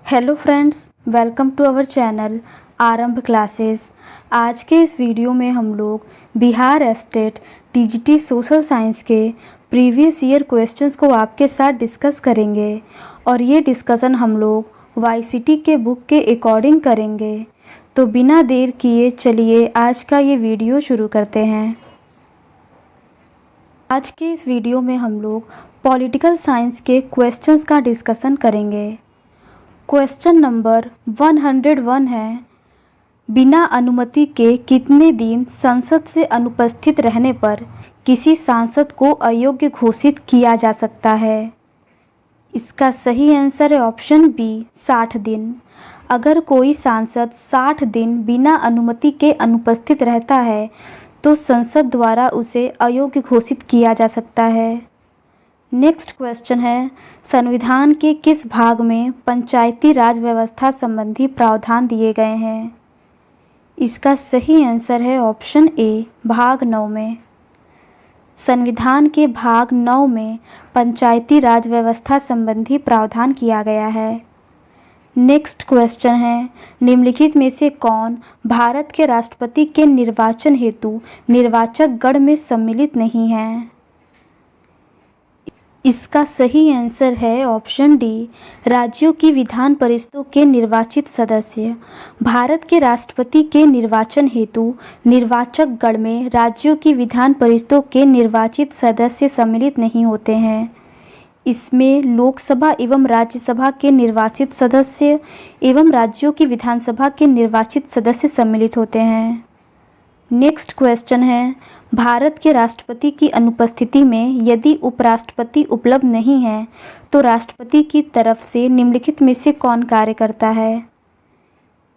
Hello friends, welcome to our channel Aarambh classes. आज के इस वीडियो में हम लोग Bihar state TGT social science के प्रीवियस ईयर क्वेश्चंस को आपके साथ डिस्कस करेंगे और ये डिस्कशन हम लोग वाईसीटी के बुक के अकॉर्डिंग करेंगे। तो बिना देर किए चलिए आज का ये वीडियो शुरू करते हैं। आज के इस वीडियो में हम लोग पॉलिटिकल साइंस के क्वेश्चंस का डिस्कशन करेंगे। क्वेश्चन नंबर 101 है, बिना अनुमति के कितने दिन संसद से अनुपस्थित रहने पर किसी सांसद को अयोग्य घोषित किया जा सकता है। इसका सही आंसर है ऑप्शन बी 60 दिन। अगर कोई सांसद 60 दिन बिना अनुमति के अनुपस्थित रहता है तो संसद द्वारा उसे अयोग्य घोषित किया जा सकता है। नेक्स्ट क्वेश्चन है, संविधान के किस भाग में पंचायती राज व्यवस्था संबंधी प्रावधान दिए गए हैं। इसका सही आंसर है ऑप्शन ए भाग 9 में। संविधान के भाग 9 में पंचायती राज व्यवस्था संबंधी प्रावधान किया गया है। नेक्स्ट क्वेश्चन है, निम्नलिखित में से कौन भारत के राष्ट्रपति के निर्वाचन हेतु निर्वाचक गण में सम्मिलित नहीं है। इसका सही आंसर है ऑप्शन डी राज्यों की विधान परिषदों के निर्वाचित सदस्य। भारत के राष्ट्रपति के निर्वाचन हेतु निर्वाचक गण में राज्यों की विधान परिषदों के निर्वाचित सदस्य सम्मिलित नहीं होते हैं। इसमें लोकसभा एवं राज्यसभा के निर्वाचित सदस्य एवं राज्यों की विधानसभा के निर्वाचित सदस्य सम्मिलित होते हैं। नेक्स्ट क्वेश्चन है, भारत के राष्ट्रपति की अनुपस्थिति में यदि उपराष्ट्रपति उपलब्ध नहीं है तो राष्ट्रपति की तरफ से निम्नलिखित में से कौन कार्य करता है।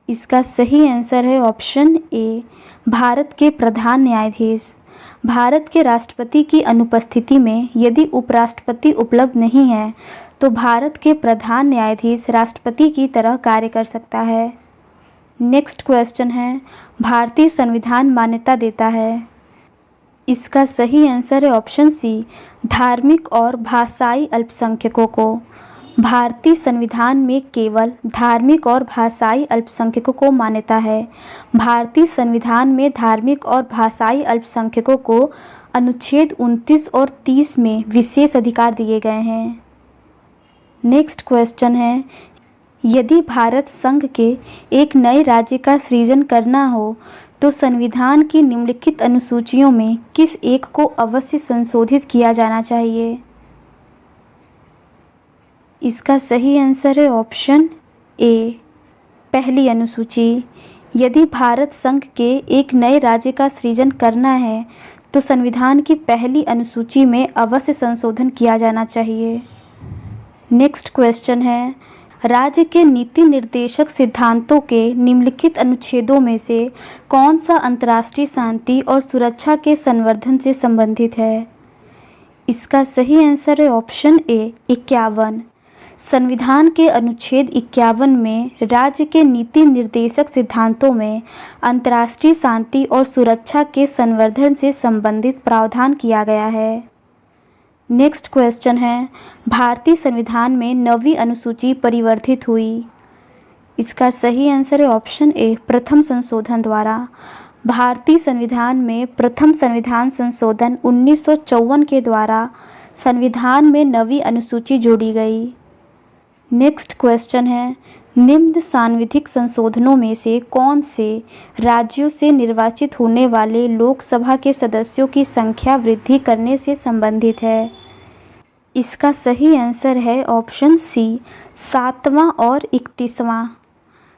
इसका सही आंसर है ऑप्शन ए भारत के प्रधान न्यायाधीश। भारत के राष्ट्रपति की अनुपस्थिति में यदि उपराष्ट्रपति उपलब्ध नहीं है तो भारत के प्रधान न्यायाधीश राष्ट्रपति की तरह कार्य कर सकता है। नेक्स्ट क्वेश्चन है, भारतीय संविधान मान्यता देता है। इसका सही आंसर है ऑप्शन सी धार्मिक और भाषाई अल्पसंख्यकों को। भारतीय संविधान में केवल धार्मिक और भाषाई अल्पसंख्यकों को मान्यता है। भारतीय संविधान में धार्मिक और भाषाई अल्पसंख्यकों को अनुच्छेद 29 और 30 में विशेष अधिकार दिए गए हैं। नेक्स्ट क्वेश्चन है, यदि भारत संघ के एक नए राज्य का सृजन करना हो तो संविधान की निम्नलिखित अनुसूचियों में किस एक को अवश्य संशोधित किया जाना चाहिए। इसका सही आंसर है ऑप्शन ए पहली अनुसूची। यदि भारत संघ के एक नए राज्य का सृजन करना है तो संविधान की पहली अनुसूची में अवश्य संशोधन किया जाना चाहिए। नेक्स्ट क्वेश्चन है, राज्य के नीति निर्देशक सिद्धांतों के निम्नलिखित अनुच्छेदों में से कौन सा अंतर्राष्ट्रीय शांति और सुरक्षा के संवर्धन से संबंधित है। इसका सही आंसर है ऑप्शन ए 51। संविधान के अनुच्छेद 51 में राज्य के नीति निर्देशक सिद्धांतों में अंतर्राष्ट्रीय शांति और सुरक्षा के संवर्धन से संबंधित प्रावधान किया गया है। नेक्स्ट क्वेश्चन है, भारतीय संविधान में 9वीं अनुसूची परिवर्तित हुई। इसका सही आंसर है ऑप्शन ए प्रथम संशोधन द्वारा। भारतीय संविधान में प्रथम संविधान संशोधन 1954 के द्वारा संविधान में 9वीं अनुसूची जोड़ी गई। नेक्स्ट क्वेश्चन है, निम्न सांविधिक संशोधनों में से कौन से राज्यों से निर्वाचित होने वाले लोकसभा के सदस्यों की संख्या वृद्धि करने से संबंधित है। इसका सही आंसर है ऑप्शन सी 7वां और 31वां।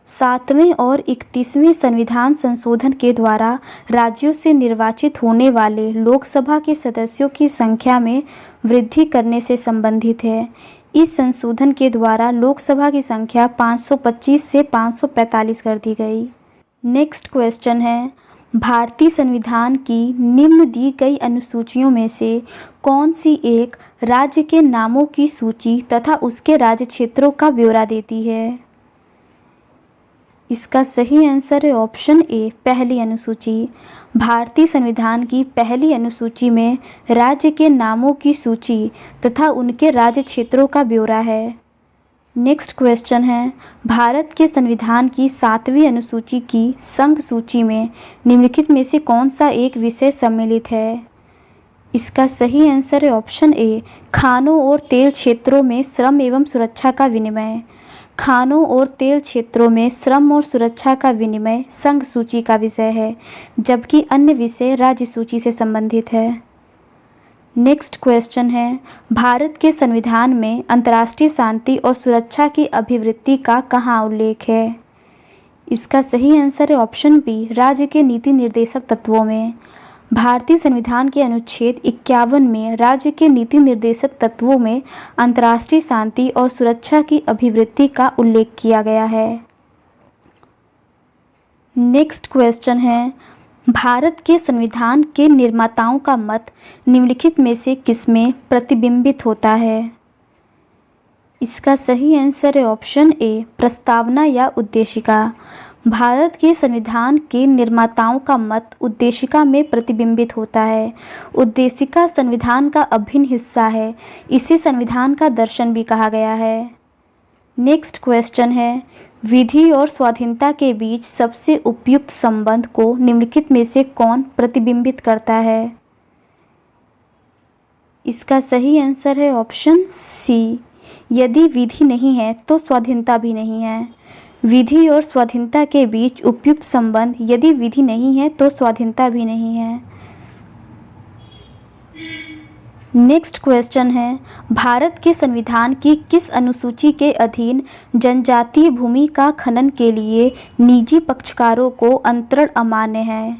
7वें और 31वें संविधान संशोधन के द्वारा राज्यों से निर्वाचित होने वाले लोकसभा के सदस्यों की संख्या में वृद्धि करने से संबंधित है। इस संशोधन के द्वारा लोकसभा की संख्या 525 से 545 कर दी गई। नेक्स्ट क्वेश्चन है, भारतीय संविधान की निम्न दी गई अनुसूचियों में से कौन सी एक राज्य के नामों की सूची तथा उसके राज्य क्षेत्रों का ब्यौरा देती है। इसका सही आंसर है ऑप्शन ए पहली अनुसूची। भारतीय संविधान की पहली अनुसूची में राज्य के नामों की सूची तथा उनके राज्य क्षेत्रों का ब्यौरा है। नेक्स्ट क्वेश्चन है, भारत के संविधान की 7वीं अनुसूची की संघ सूची में निम्नलिखित में से कौन सा एक विषय सम्मिलित है? इसका सही आंसर है ऑप्शन ए, खानों और तेल क्षेत्रों में श्रम एवं सुरक्षा का विनिमय। खानों और तेल क्षेत्रों में श्रम और सुरक्षा का विनिमय संघ सूची का विषय है, जबकि अन्य विषय राज्य सूची से संबंधित है। नेक्स्ट क्वेश्चन है, भारत के संविधान में अंतर्राष्ट्रीय शांति और सुरक्षा की अभिवृत्ति का कहाँ उल्लेख है? इसका सही आंसर है ऑप्शन बी, राज्य के नीति निर्देशक तत्वों में। भारतीय संविधान के अनुच्छेद 51 में राज्य के नीति निर्देशक तत्वों में अंतर्राष्ट्रीय शांति और सुरक्षा की अभिवृत्ति का उल्लेख किया गया है। नेक्स्ट क्वेश्चन है, भारत के संविधान के निर्माताओं का मत निम्नलिखित में से किसमें प्रतिबिंबित होता है? इसका सही आंसर है ऑप्शन ए, प्रस्तावना या उद्देशिका। भारत के संविधान के निर्माताओं का मत उद्देशिका में प्रतिबिंबित होता है। उद्देशिका संविधान का अभिन्न हिस्सा है, इसे संविधान का दर्शन भी कहा गया है। नेक्स्ट क्वेश्चन है, विधि और स्वाधीनता के बीच सबसे उपयुक्त संबंध को निम्नलिखित में से कौन प्रतिबिंबित करता है? इसका सही आंसर है ऑप्शन सी, यदि विधि नहीं है तो स्वाधीनता भी नहीं है। विधि और स्वाधीनता के बीच उपयुक्त संबंध, यदि विधि नहीं है तो स्वाधीनता भी नहीं है। नेक्स्ट क्वेश्चन है, भारत के संविधान की किस अनुसूची के अधीन जनजातीय भूमि का खनन के लिए निजी पक्षकारों को अंतरण अमान्य है?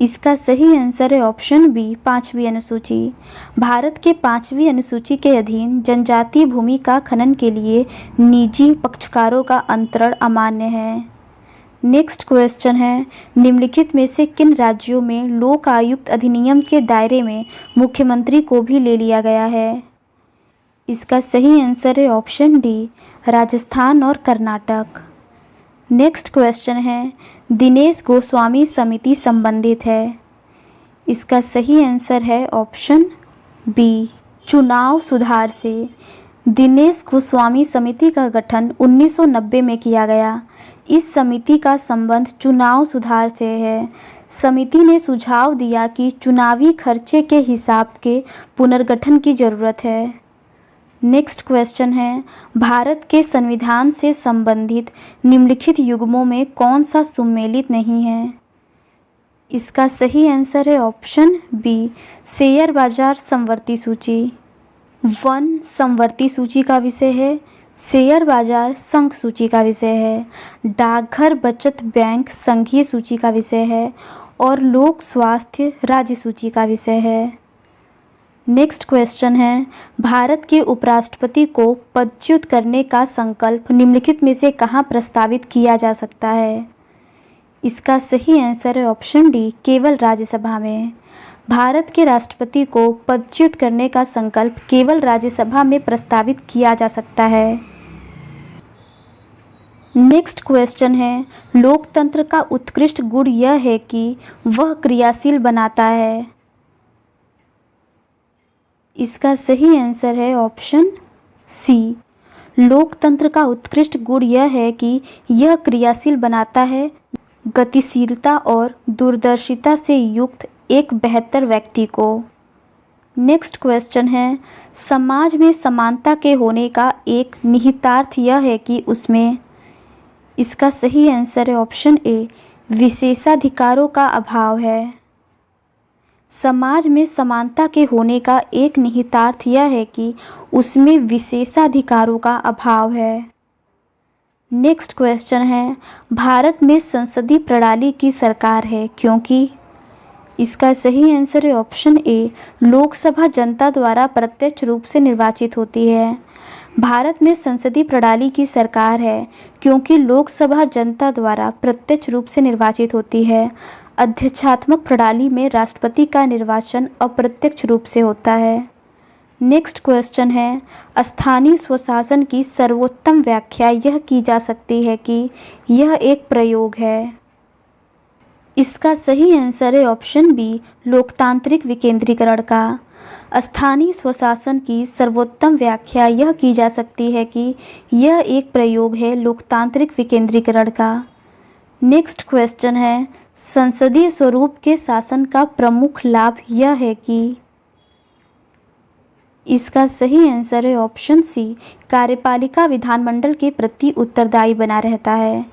इसका सही आंसर है ऑप्शन बी, 5वीं अनुसूची। भारत के 5वीं अनुसूची के अधीन जनजातीय भूमि का खनन के लिए निजी पक्षकारों का अंतरण अमान्य है। नेक्स्ट क्वेश्चन है, निम्नलिखित में से किन राज्यों में लोक आयुक्त अधिनियम के दायरे में मुख्यमंत्री को भी ले लिया गया है? इसका सही आंसर है ऑप्शन डी, राजस्थान और कर्नाटक। नेक्स्ट क्वेश्चन है, दिनेश गोस्वामी समिति संबंधित है। इसका सही आंसर है ऑप्शन बी, चुनाव सुधार से। दिनेश गोस्वामी समिति का गठन 1990 में किया गया। इस समिति का संबंध चुनाव सुधार से है। समिति ने सुझाव दिया कि चुनावी खर्चे के हिसाब के पुनर्गठन की जरूरत है। नेक्स्ट क्वेश्चन है, भारत के संविधान से संबंधित निम्नलिखित युग्मों में कौन सा सुमेलित नहीं है? इसका सही आंसर है ऑप्शन बी, शेयर बाजार समवर्ती सूची। वन समवर्ती सूची का विषय है, शेयर बाजार संघ सूची का विषय है, डाकघर बचत बैंक संघीय सूची का विषय है और लोक स्वास्थ्य राज्य सूची का विषय है। नेक्स्ट क्वेश्चन है, भारत के उपराष्ट्रपति को पदच्युत करने का संकल्प निम्नलिखित में से कहाँ प्रस्तावित किया जा सकता है? इसका सही आंसर है ऑप्शन डी, केवल राज्यसभा में। भारत के राष्ट्रपति को पदच्युत करने का संकल्प केवल राज्यसभा में प्रस्तावित किया जा सकता है। नेक्स्ट क्वेश्चन है, लोकतंत्र का उत्कृष्ट गुण यह है कि वह क्रियाशील बनाता है। इसका सही आंसर है ऑप्शन सी, लोकतंत्र का उत्कृष्ट गुण यह है कि यह क्रियाशील बनाता है, गतिशीलता और दूरदर्शिता से युक्त एक बेहतर व्यक्ति को। नेक्स्ट क्वेश्चन है, समाज में समानता के होने का एक निहितार्थ यह है कि उसमें। इसका सही आंसर है ऑप्शन ए, विशेषाधिकारों का अभाव है। समाज में समानता के होने का एक निहितार्थ यह है कि उसमें विशेषाधिकारों का अभाव है। नेक्स्ट क्वेश्चन है, भारत में संसदीय प्रणाली की सरकार है क्योंकि। इसका सही आंसर है ऑप्शन ए, लोकसभा जनता द्वारा प्रत्यक्ष रूप से निर्वाचित होती है। भारत में संसदीय प्रणाली की सरकार है क्योंकि लोकसभा जनता द्वारा प्रत्यक्ष रूप से निर्वाचित होती है। अध्यक्षात्मक प्रणाली में राष्ट्रपति का निर्वाचन अप्रत्यक्ष रूप से होता है। नेक्स्ट क्वेश्चन है, स्थानीय स्वशासन की सर्वोत्तम व्याख्या यह की जा सकती है कि यह एक प्रयोग है। इसका सही आंसर है ऑप्शन बी, लोकतांत्रिक विकेंद्रीकरण का। स्थानीय स्वशासन की सर्वोत्तम व्याख्या यह की जा सकती है कि यह एक प्रयोग है लोकतांत्रिक विकेंद्रीकरण का। नेक्स्ट क्वेश्चन है, संसदीय स्वरूप के शासन का प्रमुख लाभ यह है कि। इसका सही आंसर है ऑप्शन सी, कार्यपालिका विधानमंडल के प्रति उत्तरदायी बना रहता है।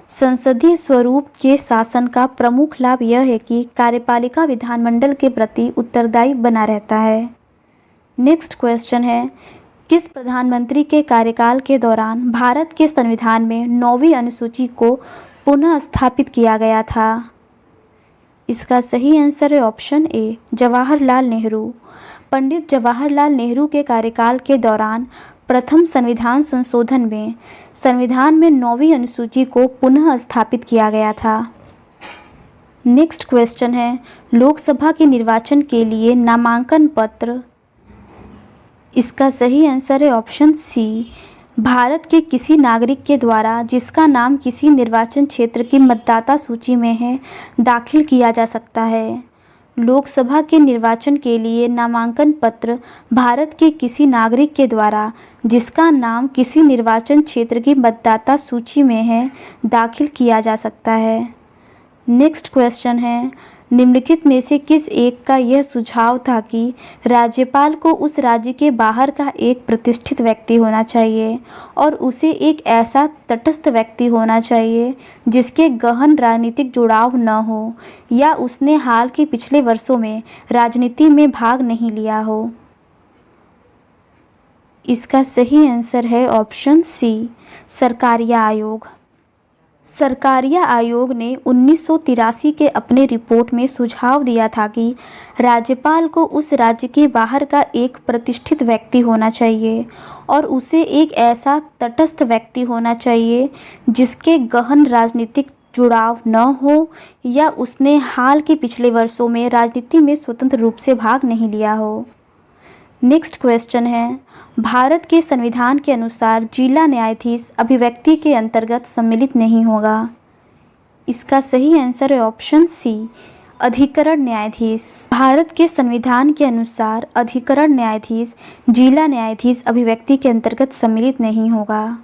संसदीय स्वरूप के शासन का प्रमुख लाभ यह है कि कार्यपालिका विधानमंडल के प्रति उत्तरदायी बना रहता है। नेक्स्ट क्वेश्चन है, किस प्रधानमंत्री के कार्यकाल के दौरान भारत के संविधान में 9वीं अनुसूची को पुनः स्थापित किया गया था? इसका सही आंसर है ऑप्शन ए, जवाहरलाल नेहरू। पंडित जवाहरलाल नेहरू के कार्यकाल के दौरान प्रथम संविधान संशोधन में संविधान में 9वीं अनुसूची को पुनः स्थापित किया गया था। नेक्स्ट क्वेश्चन है, लोकसभा के निर्वाचन के लिए नामांकन पत्र। इसका सही आंसर है ऑप्शन सी, भारत के किसी नागरिक के द्वारा जिसका नाम किसी निर्वाचन क्षेत्र की मतदाता सूची में है दाखिल किया जा सकता है। लोकसभा के निर्वाचन के लिए नामांकन पत्र भारत के किसी नागरिक के द्वारा जिसका नाम किसी निर्वाचन क्षेत्र की मतदाता सूची में है दाखिल किया जा सकता है। नेक्स्ट क्वेश्चन है, निम्नलिखित में से किस एक का यह सुझाव था कि राज्यपाल को उस राज्य के बाहर का एक प्रतिष्ठित व्यक्ति होना चाहिए और उसे एक ऐसा तटस्थ व्यक्ति होना चाहिए जिसके गहन राजनीतिक जुड़ाव न हो या उसने हाल के पिछले वर्षों में राजनीति में भाग नहीं लिया हो? इसका सही आंसर है ऑप्शन सी, सरकारिया आयोग। सरकारिया आयोग ने 1983 के अपने रिपोर्ट में सुझाव दिया था कि राज्यपाल को उस राज्य के बाहर का एक प्रतिष्ठित व्यक्ति होना चाहिए और उसे एक ऐसा तटस्थ व्यक्ति होना चाहिए जिसके गहन राजनीतिक जुड़ाव न हो या उसने हाल के पिछले वर्षों में राजनीति में स्वतंत्र रूप से भाग नहीं लिया हो। नेक्स्ट क्वेश्चन है, भारत के संविधान के अनुसार जिला न्यायाधीश अभिव्यक्ति के अंतर्गत सम्मिलित नहीं होगा। इसका सही आंसर है ऑप्शन सी, अधिकरण न्यायाधीश। भारत के संविधान के अनुसार अधिकरण न्यायाधीश जिला न्यायाधीश अभिव्यक्ति के अंतर्गत सम्मिलित नहीं होगा।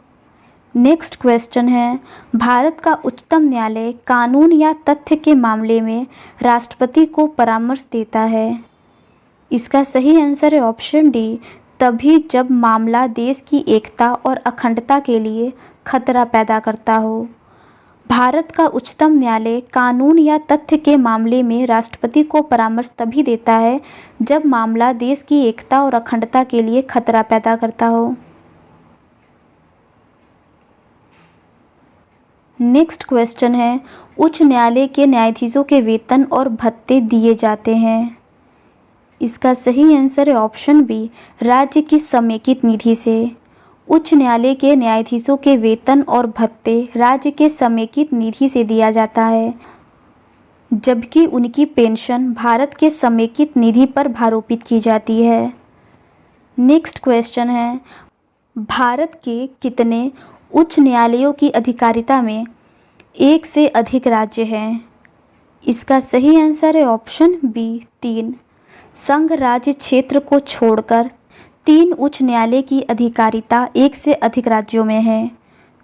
नेक्स्ट क्वेश्चन है, भारत का उच्चतम न्यायालय कानून या तथ्य के मामले में राष्ट्रपति को परामर्श देता है। इसका सही आंसर है ऑप्शन डी, तभी जब मामला देश की एकता और अखंडता के लिए खतरा पैदा करता हो। भारत का उच्चतम न्यायालय कानून या तथ्य के मामले में राष्ट्रपति को परामर्श तभी देता है जब मामला देश की एकता और अखंडता के लिए खतरा पैदा करता हो। नेक्स्ट क्वेश्चन है, उच्च न्यायालय के न्यायाधीशों के वेतन और भत्ते दिए जाते हैं। इसका सही आंसर है ऑप्शन बी, राज्य की समेकित निधि से। उच्च न्यायालय के न्यायाधीशों के वेतन और भत्ते राज्य के समेकित निधि से दिया जाता है, जबकि उनकी पेंशन भारत के समेकित निधि पर आरोपित की जाती है। नेक्स्ट क्वेश्चन है, भारत के कितने उच्च न्यायालयों की अधिकारिता में एक से अधिक राज्य हैं? इसका सही आंसर है ऑप्शन बी, 3। संघ राज्य क्षेत्र को छोड़कर 3 उच्च न्यायालय की अधिकारिता एक से अधिक राज्यों में है,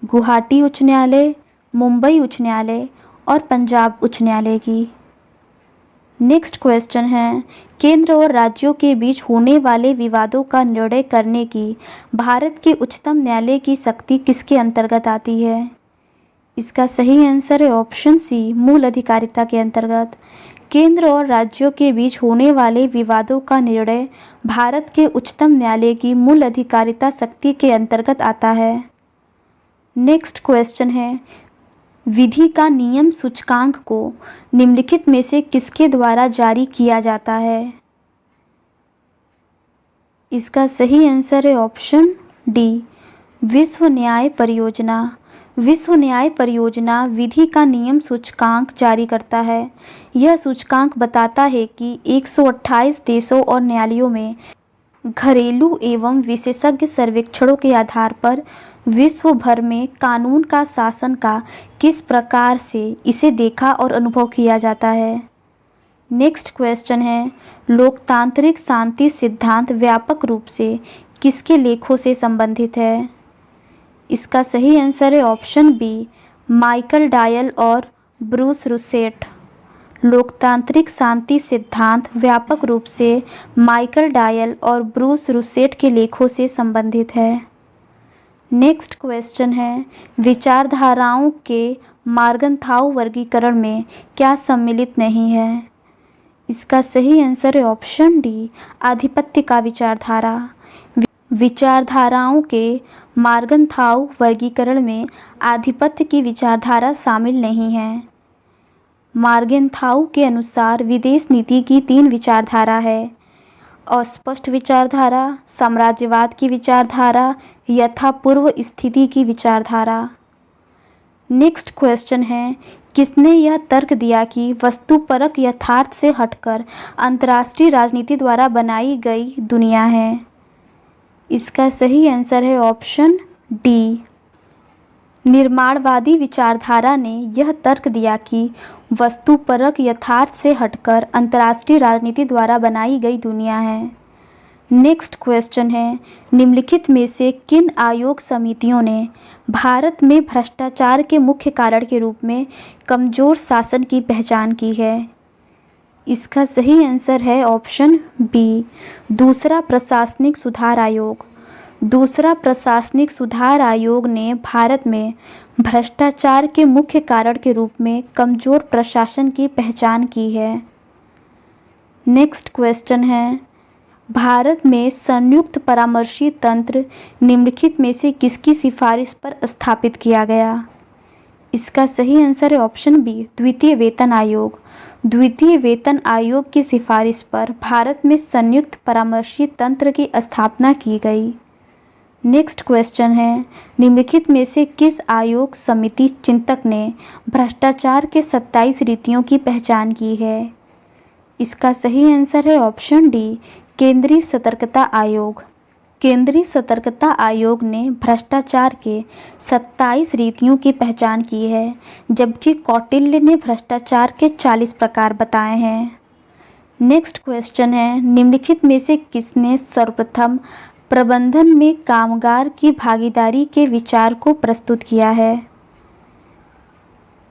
गुवाहाटी उच्च न्यायालय, मुंबई उच्च न्यायालय और पंजाब उच्च न्यायालय की। नेक्स्ट क्वेश्चन है, केंद्र और राज्यों के बीच होने वाले विवादों का निर्णय करने की भारत के उच्चतम न्यायालय की शक्ति किसके अंतर्गत आती है? इसका सही आंसर है ऑप्शन सी, मूल अधिकारिता के अंतर्गत। केंद्र और राज्यों के बीच होने वाले विवादों का निर्णय भारत के उच्चतम न्यायालय की मूल अधिकारिता शक्ति के अंतर्गत आता है। नेक्स्ट क्वेश्चन है, विधि का नियम सूचकांक को निम्नलिखित में से किसके द्वारा जारी किया जाता है? इसका सही आंसर है ऑप्शन डी, विश्व न्याय परियोजना। विश्व न्याय परियोजना विधि का नियम सूचकांक जारी करता है। यह सूचकांक बताता है कि 128 देशों और न्यायालयों में घरेलू एवं विशेषज्ञ सर्वेक्षणों के आधार पर विश्व भर में कानून का शासन का किस प्रकार से इसे देखा और अनुभव किया जाता है। नेक्स्ट क्वेश्चन है, लोकतांत्रिक शांति सिद्धांत व्यापक रूप से किसके लेखों से संबंधित है? इसका सही आंसर है ऑप्शन बी, माइकल डायल और ब्रूस रुसेट। लोकतांत्रिक शांति सिद्धांत व्यापक रूप से माइकल डायल और ब्रूस रुसेट के लेखों से संबंधित है। नेक्स्ट क्वेश्चन है, विचारधाराओं के मार्गन्थाउ वर्गीकरण में क्या सम्मिलित नहीं है? इसका सही आंसर है ऑप्शन डी, आधिपत्य का विचारधारा। विचारधाराओं के मार्गन्थाउ वर्गीकरण में आधिपत्य की विचारधारा शामिल नहीं है। मार्गन्थाउ के अनुसार विदेश नीति की 3 विचारधारा है, अस्पष्ट विचारधारा, साम्राज्यवाद की विचारधारा, यथापूर्व स्थिति की विचारधारा। नेक्स्ट क्वेश्चन है, किसने यह तर्क दिया कि वस्तुपरक यथार्थ से हटकर अंतर्राष्ट्रीय राजनीति द्वारा बनाई गई दुनिया है? इसका सही आंसर है ऑप्शन डी, निर्माणवादी विचारधारा ने यह तर्क दिया कि वस्तुपरक यथार्थ से हटकर अंतर्राष्ट्रीय राजनीति द्वारा बनाई गई दुनिया है। नेक्स्ट क्वेश्चन है, निम्नलिखित में से किन आयोग समितियों ने भारत में भ्रष्टाचार के मुख्य कारण के रूप में कमजोर शासन की पहचान की है? इसका सही आंसर है ऑप्शन बी, दूसरा प्रशासनिक सुधार आयोग। दूसरा प्रशासनिक सुधार आयोग ने भारत में भ्रष्टाचार के मुख्य कारण के रूप में कमजोर प्रशासन की पहचान की है। नेक्स्ट क्वेश्चन है, भारत में संयुक्त परामर्शी तंत्र निम्नलिखित में से किसकी सिफारिश पर स्थापित किया गया? इसका सही आंसर है ऑप्शन बी, द्वितीय वेतन आयोग। द्वितीय वेतन आयोग की सिफारिश पर भारत में संयुक्त परामर्शी तंत्र की स्थापना की गई। नेक्स्ट क्वेश्चन है, निम्नलिखित में से किस आयोग समिति चिंतक ने भ्रष्टाचार के 27 रीतियों की पहचान की है? इसका सही आंसर है ऑप्शन डी, केंद्रीय सतर्कता आयोग। केंद्रीय सतर्कता आयोग ने भ्रष्टाचार के 27 रीतियों की पहचान की है, जबकि कौटिल्य ने भ्रष्टाचार के 40 प्रकार बताए हैं। नेक्स्ट क्वेश्चन है, निम्नलिखित में से किसने सर्वप्रथम प्रबंधन में कामगार की भागीदारी के विचार को प्रस्तुत किया है?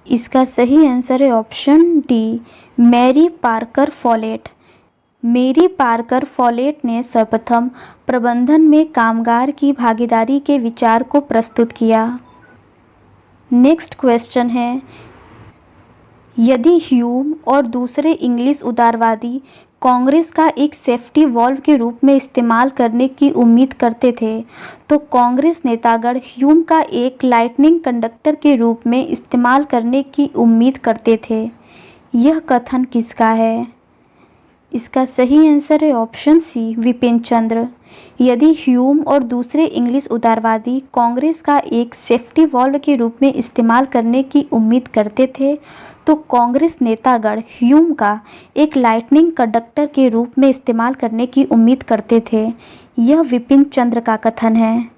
इसका सही आंसर है option D, Mary Parker Follett. Mary Parker Follett ने सर्वप्रथम प्रबंधन में कामगार की भागीदारी के विचार को प्रस्तुत किया। नेक्स्ट क्वेश्चन है, यदि ह्यूम और दूसरे इंग्लिश उदारवादी कांग्रेस का एक सेफ्टी वॉल्व के रूप में इस्तेमाल करने की उम्मीद करते थे, तो कांग्रेस नेतागण ह्यूम का एक लाइटनिंग कंडक्टर के रूप में इस्तेमाल करने की उम्मीद करते थे। यह कथन किसका है? इसका सही आंसर है ऑप्शन सी, विपिन चंद्र। यदि ह्यूम और दूसरे इंग्लिश उदारवादी कांग्रेस का एक सेफ्टी वॉल्व के रूप में इस्तेमाल करने की उम्मीद करते थे, तो कांग्रेस नेतागण ह्यूम का एक लाइटनिंग कंडक्टर के रूप में इस्तेमाल करने की उम्मीद करते थे। यह विपिन चंद्र का कथन है।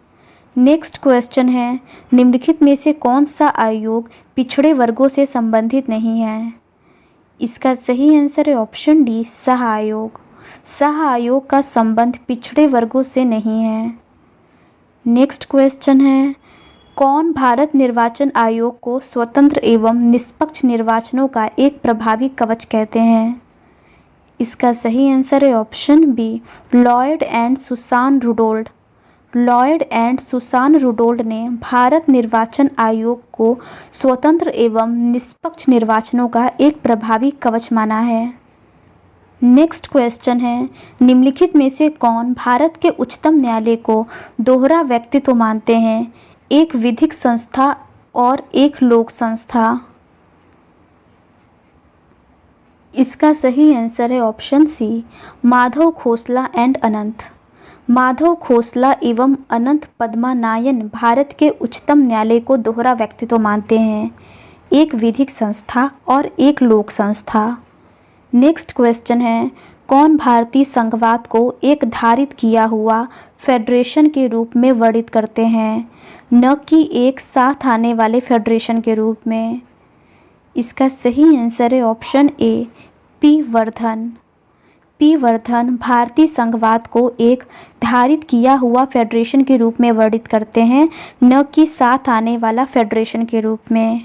नेक्स्ट क्वेश्चन है, निम्नलिखित में से कौन सा आयोग पिछड़े वर्गों से संबंधित नहीं है? इसका सही आंसर है ऑप्शन डी, शाह आयोग। शाह आयोग का संबंध पिछड़े वर्गों से नहीं है। नेक्स्ट क्वेश्चन है, कौन भारत निर्वाचन आयोग को स्वतंत्र एवं निष्पक्ष निर्वाचनों का एक प्रभावी कवच कहते हैं? इसका सही आंसर है option B, Lloyd and Susan Rudolph. Lloyd and Susan Rudolph ने भारत निर्वाचन आयोग को स्वतंत्र एवं निष्पक्ष निर्वाचनों का एक प्रभावी कवच माना है। नेक्स्ट क्वेश्चन है, निम्नलिखित में से कौन भारत के उच्चतम न्यायालय को दोहरा व्यक्तित्व मानते हैं, एक विधिक संस्था और एक लोक संस्था? इसका सही आंसर है option C, Madhav Khosla and Anant. Madhav Khosla एवं अनंत पद्मानायन भारत के उच्चतम न्यायालय को दोहरा व्यक्तित्व मानते हैं, एक विधिक संस्था और एक लोक संस्था। नेक्स्ट क्वेश्चन है, कौन भारतीय संघवाद को एक धारित किया हुआ फेडरेशन के रूप में वर्णित करते हैं, न कि एक साथ आने वाले फेडरेशन के रूप में? इसका सही आंसर है option A, P Vardhan. P Vardhan भारतीय संघवाद को एक धारित किया हुआ फेडरेशन के रूप में वर्णित करते हैं, न कि साथ आने वाला फेडरेशन के रूप में।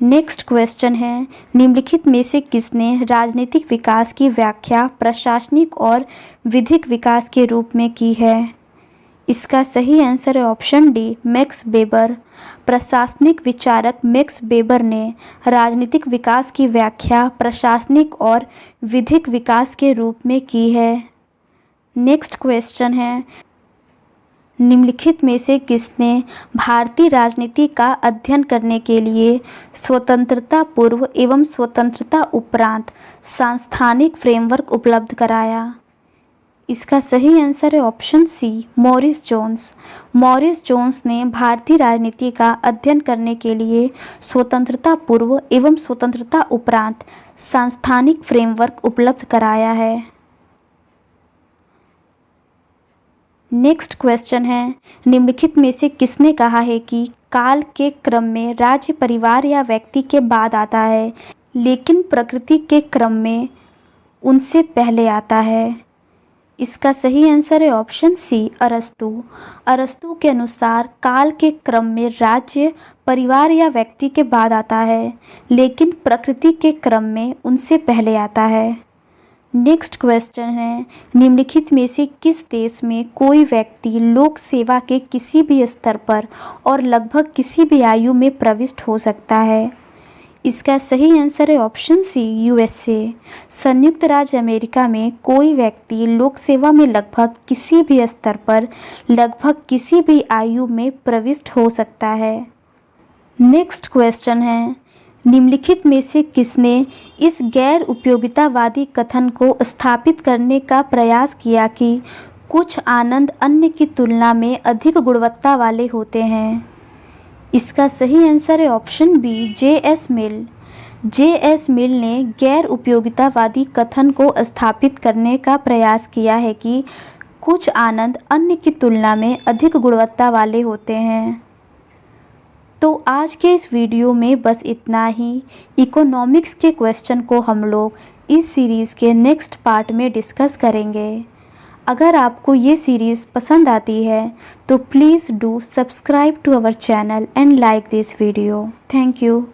नेक्स्ट क्वेश्चन है, निम्नलिखित में से किसने राजनीतिक विकास की व्याख्या प्रशासनिक और विधिक विकास के रूप में की है? इसका सही आंसर है ऑप्शन डी, मैक्स वेबर। प्रशासनिक विचारक मैक्स वेबर ने राजनीतिक विकास की व्याख्या प्रशासनिक और विधिक विकास के रूप में की है। नेक्स्ट क्वेश्चन है, निम्नलिखित में से किसने भारतीय राजनीति का अध्ययन करने के लिए स्वतंत्रता पूर्व एवं स्वतंत्रता उपरांत सांस्थानिक फ्रेमवर्क उपलब्ध कराया? इसका सही आंसर है option C, Morris Jones. Morris Jones ने भारतीय राजनीति का अध्ययन करने के लिए स्वतंत्रता पूर्व एवं स्वतंत्रता उपरांत सांस्थानिक फ्रेमवर्क उपलब्ध कराया है। नेक्स्ट क्वेश्चन है, निम्नलिखित में से किसने कहा है कि काल के क्रम में राज्य परिवार या व्यक्ति के बाद आता है, लेकिन प्रकृति के क्रम में उनसे पहले आता है? इसका सही आंसर है ऑप्शन सी, अरस्तु। अरस्तु के अनुसार काल के क्रम में राज्य परिवार या व्यक्ति के बाद आता है, लेकिन प्रकृति के क्रम में उनसे पहले आता है। नेक्स्ट क्वेश्चन है, निम्नलिखित में से किस देश में कोई व्यक्ति लोक सेवा के किसी भी स्तर पर और लगभग किसी भी आयु में प्रविष्ट हो सकता है? इसका सही आंसर है ऑप्शन सी, यूएसए। संयुक्त राज्य अमेरिका में कोई व्यक्ति लोक सेवा में लगभग किसी भी स्तर पर लगभग किसी भी आयु में प्रविष्ट हो सकता है। नेक्स्ट क्वेश्चन है, निम्नलिखित में से किसने इस गैर उपयोगितावादी कथन को स्थापित करने का प्रयास किया कि कुछ आनंद अन्य की तुलना में अधिक गुणवत्ता वाले होते हैं? इसका सही आंसर है ऑप्शन बी, जे.एस. मिल। जे.एस. मिल ने गैर उपयोगितावादी कथन को स्थापित करने का प्रयास किया है कि कुछ आनंद अन्य की तुलना में अधिक गुणवत्ता वाले होते हैं। तो आज के इस वीडियो में बस इतना ही। इकोनॉमिक्स के क्वेश्चन को हम लोग इस सीरीज़ के नेक्स्ट पार्ट में डिस्कस करेंगे। अगर आपको ये सीरीज़ पसंद आती है तो please do subscribe to our channel and like this video. Thank you.